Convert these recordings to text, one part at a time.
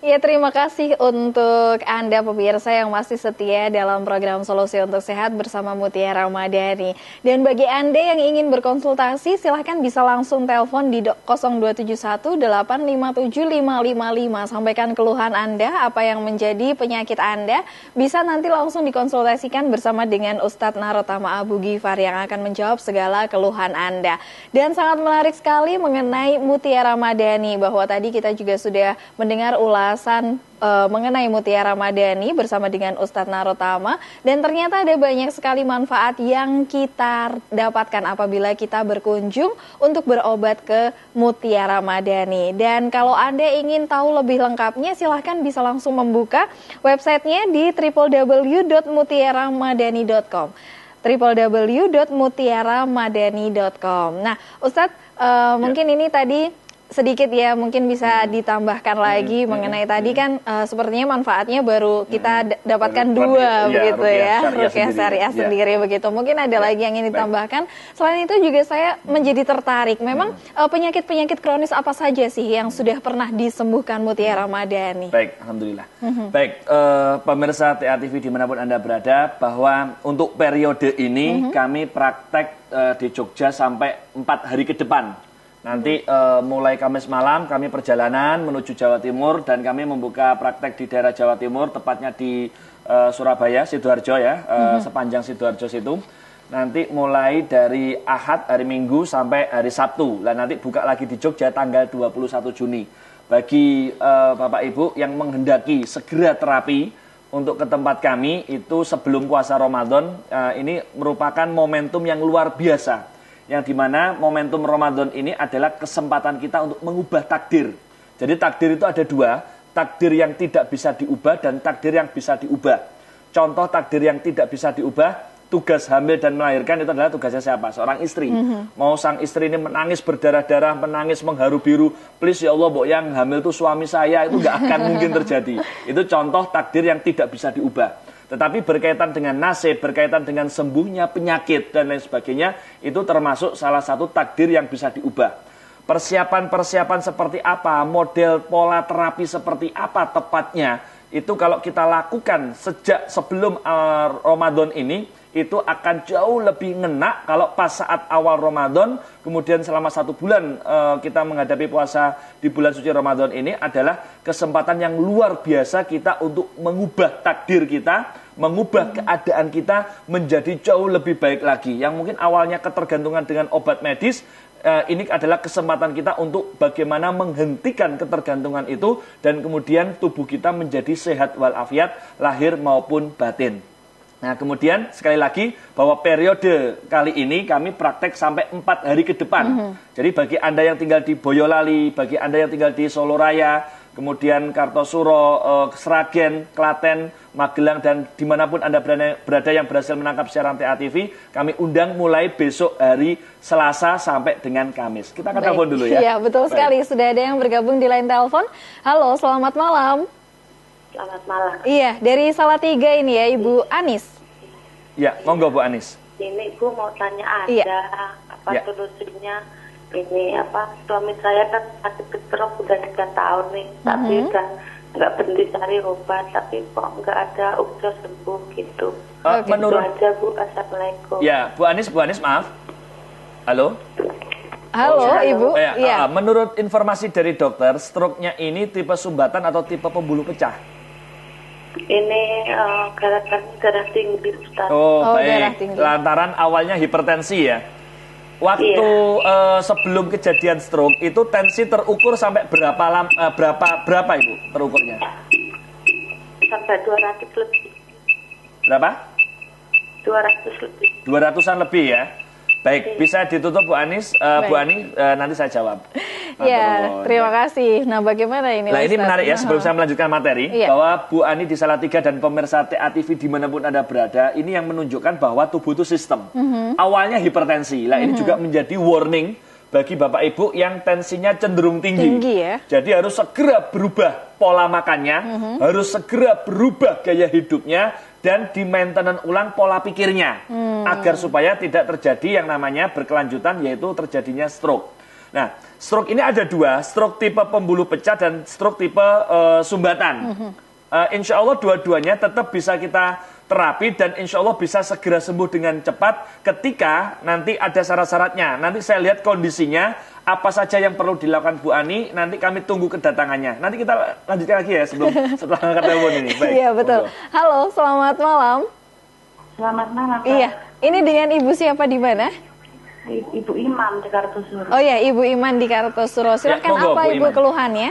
Ya, terima kasih untuk Anda pemirsa yang masih setia dalam program Solusi untuk Sehat bersama Mutiara Ramadhani. Dan bagi Anda yang ingin berkonsultasi, silahkan bisa langsung telepon di 0271 857 555. Sampaikan keluhan Anda, apa yang menjadi penyakit Anda. Bisa nanti langsung dikonsultasikan bersama dengan Ustadz Narotama Abu Ghifar yang akan menjawab segala keluhan Anda. Dan sangat menarik sekali mengenai Mutiara Ramadhani, bahwa tadi kita juga sudah mendengar ulasan mengenai Mutiara Ramadhani bersama dengan Ustadz Narotama, dan ternyata ada banyak sekali manfaat yang kita dapatkan apabila kita berkunjung untuk berobat ke Mutiara Ramadhani. Dan kalau Anda ingin tahu lebih lengkapnya, silahkan bisa langsung membuka websitenya di www.mutiaramadhani.com www.mutiaramadhani.com. Nah, Ustadz, mungkin ini tadi sedikit ya, mungkin bisa ditambahkan lagi mengenai tadi kan sepertinya manfaatnya baru kita dapatkan dua begitu ya, Ruqyah Syariah sendiri begitu. Mungkin ada lagi yang ingin ditambahkan. Selain itu juga saya menjadi tertarik, memang penyakit-penyakit kronis apa saja sih yang sudah pernah disembuhkan Mutiara Ramadhani? Baik, alhamdulillah. Baik, pemirsa TA TV dimanapun Anda berada, bahwa untuk periode ini kami praktek di Jogja sampai 4 hari ke depan. Nanti mulai Kamis malam kami perjalanan menuju Jawa Timur, dan kami membuka praktek di daerah Jawa Timur, tepatnya di Surabaya, Sidoarjo ya, sepanjang Sidoarjo situ. Nanti mulai dari Ahad, hari Minggu sampai hari Sabtu. Lah nanti buka lagi di Jogja tanggal 21 Juni. Bagi Bapak Ibu yang menghendaki segera terapi untuk ke tempat kami itu sebelum puasa Ramadan, ini merupakan momentum yang luar biasa. Yang dimana momentum Ramadan ini adalah kesempatan kita untuk mengubah takdir. Jadi takdir itu ada dua, takdir yang tidak bisa diubah dan takdir yang bisa diubah. Contoh takdir yang tidak bisa diubah, tugas hamil dan melahirkan itu adalah tugasnya siapa? Seorang istri. Mau sang istri ini menangis berdarah-darah, menangis mengharu biru, please ya Allah, Mbok, yang hamil itu suami saya, itu nggak akan mungkin terjadi. Itu contoh takdir yang tidak bisa diubah. Tetapi berkaitan dengan nasib, berkaitan dengan sembuhnya penyakit dan lain sebagainya, itu termasuk salah satu takdir yang bisa diubah. Persiapan-persiapan seperti apa, model pola terapi seperti apa tepatnya, itu kalau kita lakukan sejak sebelum Ramadan ini, itu akan jauh lebih ngena kalau pas saat awal Ramadan, kemudian selama 1 bulan kita menghadapi puasa di bulan suci Ramadan ini adalah kesempatan yang luar biasa kita untuk mengubah takdir kita, mengubah keadaan kita menjadi jauh lebih baik lagi. Yang mungkin awalnya ketergantungan dengan obat medis, ini adalah kesempatan kita untuk bagaimana menghentikan ketergantungan itu, dan kemudian tubuh kita menjadi sehat walafiat, lahir maupun batin. Nah, kemudian sekali lagi bahwa periode kali ini kami praktek sampai 4 hari ke depan. Jadi bagi Anda yang tinggal di Boyolali, bagi Anda yang tinggal di Solo Raya, kemudian Kartosuro, Sragen, Klaten, Magelang, dan dimanapun Anda berada yang berhasil menangkap siaran TA TV, kami undang mulai besok hari Selasa sampai dengan Kamis. Kita akan telepon dulu ya. Iya, betul sekali. Sudah ada yang bergabung di line telepon. Halo, selamat malam. Selamat malam. Iya, dari Salatiga ini ya, Ibu Anis. Ya, monggo Bu Anis. Ini Ibu mau tanya, ada apa solusinya? Ini apa, suami saya kan sakit stroke udah 3 tahun nih, tapi udah nggak berhenti cari obat, tapi kok nggak ada usaha sembuh gitu. Menurut aja Bu, assalamualaikum. Ya, Bu Anis, maaf. Halo. Halo, Ibu. Ya, menurut informasi dari dokter, stroke-nya ini tipe sumbatan atau tipe pembuluh pecah? Ini darah tinggi, Ustaz. Baik. Lantaran awalnya hipertensi ya. Waktu sebelum kejadian stroke itu tensi terukur sampai berapa Ibu terukurnya? Sampai 200 lebih. Berapa? 200 lebih. 200-an lebih ya. Baik, bisa ditutup Bu Anis, Bu Ani, nanti saya jawab. Ya, terima kasih. Nah, bagaimana ini? Nah, ini menarik ya, sebelum saya melanjutkan materi, bahwa Bu Ani di Salatiga dan pemirsa TA TV dimanapun Anda berada, ini yang menunjukkan bahwa tubuh itu sistem. Awalnya hipertensi, ini juga menjadi warning bagi Bapak Ibu yang tensinya cenderung tinggi ya? Jadi harus segera berubah pola makannya, harus segera berubah gaya hidupnya, dan di maintenance ulang pola pikirnya agar supaya tidak terjadi yang namanya berkelanjutan, yaitu terjadinya stroke. Nah, stroke ini ada dua, stroke tipe pembuluh pecah dan stroke tipe sumbatan. Insya Allah dua-duanya tetap bisa kita terapi dan insya Allah bisa segera sembuh dengan cepat ketika nanti ada syarat-syaratnya. Nanti saya lihat kondisinya, apa saja yang perlu dilakukan Bu Ani, nanti kami tunggu kedatangannya. Nanti kita lanjutkan lagi ya setelah angkat telepon ini. Baik. Iya, betul. Halo, selamat malam. Selamat malam. Iya, ini dengan Ibu siapa di mana? Ibu Iman di Kartosuro. Oh ya, Ibu Iman di Kartosuro. Silakan monggo, apa Bu Ibu Iman. keluhannya?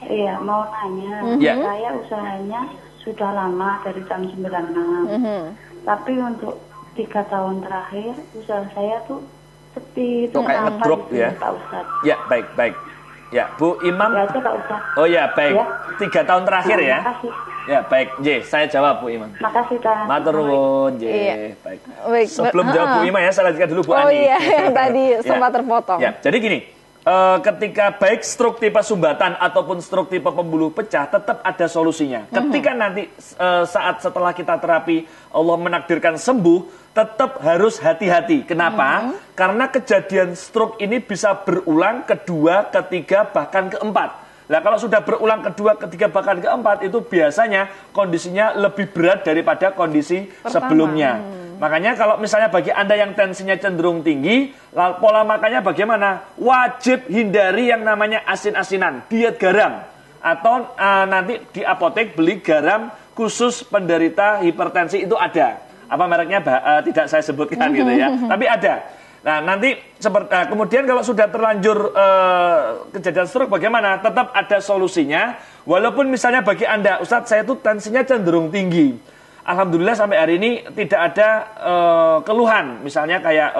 Iya, mau nanya. Ya. Saya usahanya sudah lama dari tahun 96. Tapi untuk 3 tahun terakhir usaha saya tuh sepi. Tuh kayak ngedrop ya. Pak Ustadz. Ya, baik. Ya, Bu Imam. Ya aja Pak Ustadz. Oh ya, baik. Ya. 3 tahun terakhir ya. Makasih. Ya, baik. Saya jawab Bu Imam. Makasih, Kak. Matur nuwun, Iya. Baik. Baik, Sebelum jawab Bu Imam ya, saya lanjutkan dulu Bu Oh Ani. iya, yang tadi sempat terpotong. Ya, jadi gini, ketika baik stroke tipe sumbatan ataupun stroke tipe pembuluh pecah, tetap ada solusinya. Ketika nanti saat setelah kita terapi, Allah menakdirkan sembuh, tetap harus hati-hati. Kenapa? Karena kejadian stroke ini bisa berulang kedua, ketiga, bahkan keempat. Nah, kalau sudah berulang kedua, ketiga, bahkan keempat, itu biasanya kondisinya lebih berat daripada kondisi sebelumnya. Makanya kalau misalnya bagi Anda yang tensinya cenderung tinggi, pola makannya bagaimana? Wajib hindari yang namanya asin-asinan, diet garam. Atau nanti di apotek beli garam khusus penderita hipertensi, itu ada. Apa mereknya tidak saya sebutkan gitu ya, tapi ada. Nah, nanti kemudian kalau sudah terlanjur kejadian stroke bagaimana? Tetap ada solusinya. Walaupun misalnya bagi Anda, Ustadz saya tuh tensinya cenderung tinggi. Alhamdulillah sampai hari ini tidak ada keluhan. Misalnya kayak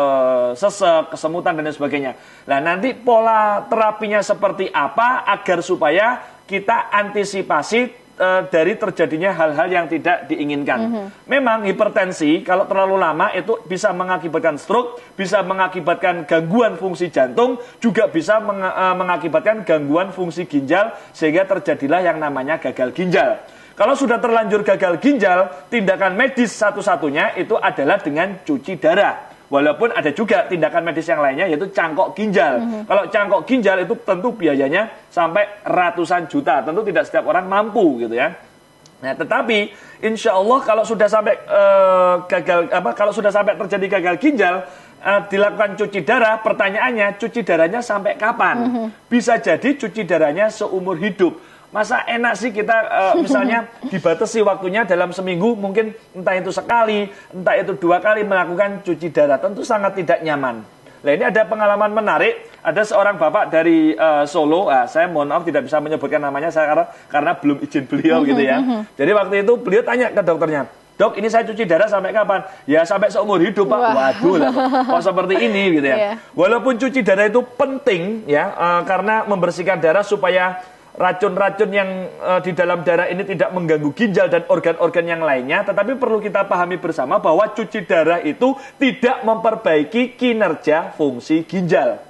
sesek, kesemutan dan lain sebagainya. Nah, nanti pola terapinya seperti apa agar supaya kita antisipasi dari terjadinya hal-hal yang tidak diinginkan. Memang hipertensi kalau terlalu lama itu bisa mengakibatkan stroke, bisa mengakibatkan gangguan fungsi jantung, juga bisa mengakibatkan gangguan fungsi ginjal sehingga terjadilah yang namanya gagal ginjal. Kalau sudah terlanjur gagal ginjal, tindakan medis satu-satunya itu adalah dengan cuci darah. Walaupun ada juga tindakan medis yang lainnya yaitu cangkok ginjal. Kalau cangkok ginjal itu tentu biayanya sampai ratusan juta. Tentu tidak setiap orang mampu gitu ya. Nah, tetapi insya Allah kalau sudah sampai kalau sudah sampai terjadi gagal ginjal, dilakukan cuci darah, pertanyaannya cuci darahnya sampai kapan? Bisa jadi cuci darahnya seumur hidup. Masa enak sih kita misalnya dibatasi waktunya dalam seminggu mungkin entah itu sekali, entah itu 2 kali melakukan cuci darah. Tentu sangat tidak nyaman. Nah, ini ada pengalaman menarik. Ada seorang bapak dari Solo. Saya mohon maaf tidak bisa menyebutkan namanya karena belum izin beliau gitu ya. Jadi waktu itu beliau tanya ke dokternya, "Dok, ini saya cuci darah sampai kapan?" "Ya sampai seumur hidup, Pak." Waduh lah, kok seperti ini gitu ya. Walaupun cuci darah itu penting ya, karena membersihkan darah supaya racun-racun yang di dalam darah ini tidak mengganggu ginjal dan organ-organ yang lainnya, tetapi perlu kita pahami bersama bahwa cuci darah itu tidak memperbaiki kinerja fungsi ginjal.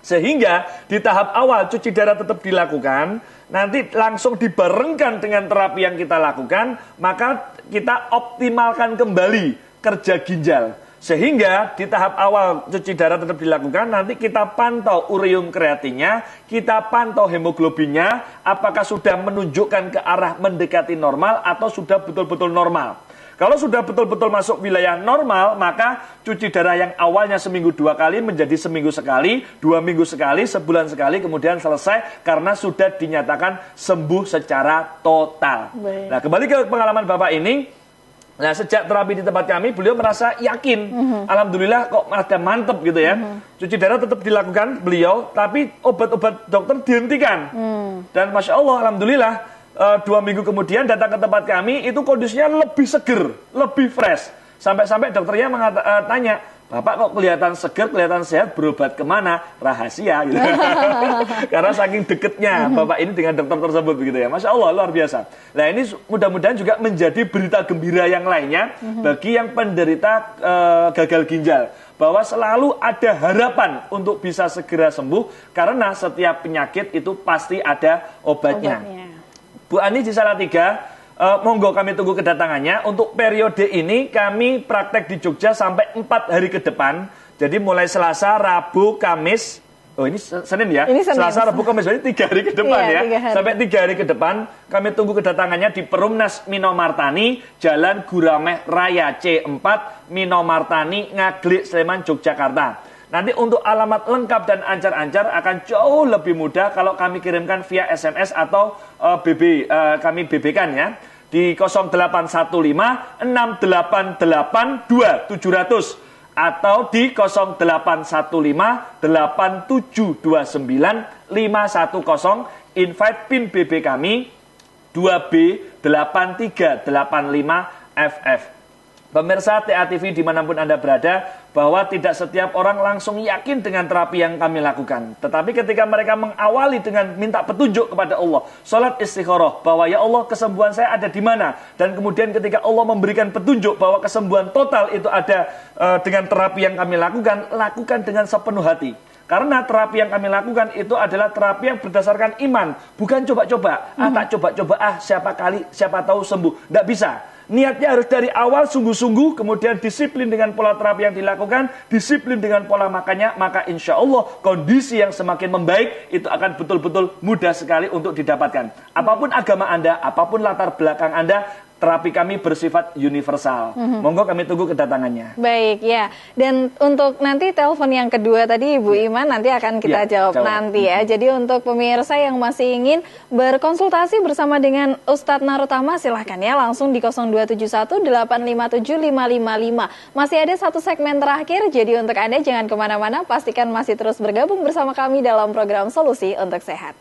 Sehingga di tahap awal cuci darah tetap dilakukan, nanti langsung dibarengkan dengan terapi yang kita lakukan, maka kita optimalkan kembali kerja ginjal. Sehingga di tahap awal cuci darah tetap dilakukan, nanti kita pantau ureum kreatinnya, kita pantau hemoglobinnya, apakah sudah menunjukkan ke arah mendekati normal atau sudah betul-betul normal. Kalau sudah betul-betul masuk wilayah normal, maka cuci darah yang awalnya seminggu 2 kali menjadi seminggu sekali, 2 minggu sekali, sebulan sekali, kemudian selesai karena sudah dinyatakan sembuh secara total. Baik. Nah, kembali ke pengalaman Bapak ini. Nah, sejak terapi di tempat kami, beliau merasa yakin. Alhamdulillah kok ada mantep gitu ya. Cuci darah tetap dilakukan beliau, tapi obat-obat dokter dihentikan. Dan Masya Allah, Alhamdulillah, 2 minggu kemudian datang ke tempat kami, itu kondisinya lebih seger, lebih fresh. Sampai-sampai dokternya tanya, "Bapak kok kelihatan seger, kelihatan sehat, berobat kemana?" Rahasia gitu. Karena saking deketnya Bapak ini dengan dokter tersebut begitu ya. Masya Allah, luar biasa. Nah, ini mudah-mudahan juga menjadi berita gembira yang lainnya bagi yang penderita gagal ginjal. Bahwa selalu ada harapan untuk bisa segera sembuh, karena setiap penyakit itu pasti ada obatnya. Bu Ani di Salatiga, monggo kami tunggu kedatangannya. Untuk periode ini kami praktek di Jogja sampai 4 hari ke depan. Jadi mulai Selasa, Rabu, Kamis, Oh ini Senin ya? Ini Senin. Selasa, Rabu, Kamis, berarti 3 hari ke depan Iya, 3 ya. hari. Sampai 3 hari ke depan kami tunggu kedatangannya di Perumnas Minomartani, Jalan Gurameh Raya C4, Minomartani, Ngaglik, Sleman, Yogyakarta. Nanti untuk alamat lengkap dan ancar-ancar akan jauh lebih mudah kalau kami kirimkan via SMS atau kami BB-kan ya. Di 0815 688 2700 atau di 0815 8729 510 invite PIN BB kami 2B8385FF. Pemirsa TA TV dimanapun Anda berada, bahwa tidak setiap orang langsung yakin dengan terapi yang kami lakukan. Tetapi ketika mereka mengawali dengan minta petunjuk kepada Allah, sholat istikharah, bahwa ya Allah kesembuhan saya ada di mana. Dan kemudian ketika Allah memberikan petunjuk bahwa kesembuhan total itu ada dengan terapi yang kami lakukan dengan sepenuh hati. Karena terapi yang kami lakukan itu adalah terapi yang berdasarkan iman, bukan coba-coba. Tak coba-coba, siapa tahu sembuh. Tidak bisa. Niatnya harus dari awal sungguh-sungguh, kemudian disiplin dengan pola terapi yang dilakukan, disiplin dengan pola makannya, maka insya Allah kondisi yang semakin membaik itu akan betul-betul mudah sekali untuk didapatkan. Apapun agama Anda, apapun latar belakang Anda, terapi kami bersifat universal. Monggo kami tunggu kedatangannya. Baik ya. Dan untuk nanti telepon yang kedua tadi Ibu Iman nanti akan kita jawab nanti ya. Jadi untuk pemirsa yang masih ingin berkonsultasi bersama dengan Ustadz Narutama, silahkan ya langsung di 0271 857 555. Masih ada satu segmen terakhir. Jadi untuk Anda jangan kemana-mana, pastikan masih terus bergabung bersama kami dalam program Solusi untuk Sehat.